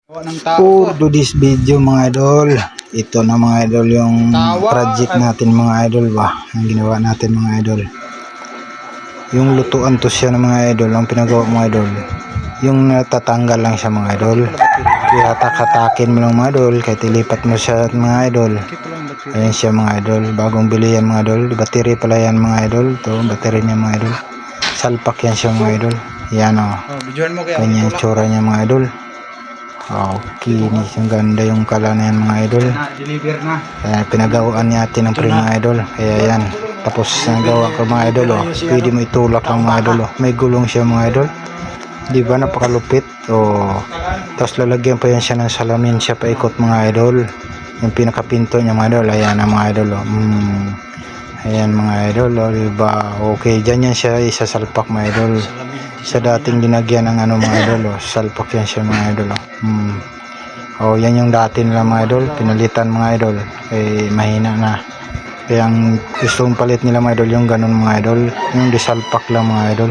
For this video mga idol, ito na mga idol yung project natin mga idol ba, ang ginawa natin mga idol. Yung lutuan to siya ng mga idol, ang pinagawa mga idol, yung natatanggal lang siya mga idol. Ihatak-hatakin mo lang mga idol, kahit ilipat mo siya mga idol. Ayan siya mga idol, bagong bili yan mga idol, battery pala yan mga idol, to battery niya mga idol. Salpak yan siya mga idol, yan o, kanyang tsura niya mga idol. Okay, ang ganda yung kala na yan mga idol. Kaya pinagawaan natin ng pre mga idol. Kaya yan, tapos nagawa ko mga idol oh. Pwede mo itulak lang mga idol oh. May gulong siya mga idol, di ba, napakalupit oh. Tapos lalagyan pa yan siya ng salamin siya paikot mga idol. Yung pinakapinto niya mga idol, ayan na mga idol oh. Ayan mga idol oh, diba? Okay, dyan yan siya isasalpak mga idol. Sa dating dinagyan ng ano mga idol oh, salpak yan siya mga idol oh. Oh, yan yung dati nila mga idol, pinalitan mga idol, eh mahina na. Kaya ang gustong palit nila mga idol yung ganun mga idol, yung disalpak lang mga idol.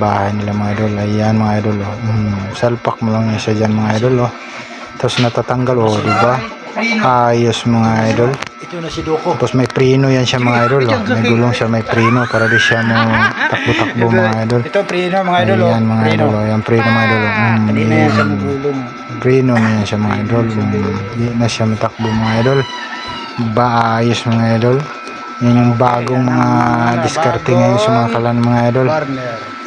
Bahay nila mga idol, ayan mga idol oh. Salpak mo lang yan siya dyan mga idol oh. Tapos natatanggal oh, diba? Ayos mga idol. Tapos may preno yan siya mga idol oh. May gulong siya, may preno para di siya mo takbo-takbo mga idol. Ito preno mga idol oh. Ayan mga idol oh, yan preno mga idol oh. Hindi na yan sa magulong. Preno na yan siya mga idol. Hindi na siya matakbo mga idol. Ba ayos mga idol. Yan yung bagong mga diskarte ngayon sa mga kalan mga idol.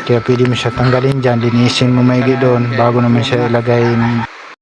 Kaya pwede mo siya tanggalin dyan, linisin mo maigi doon bago naman siya ilagay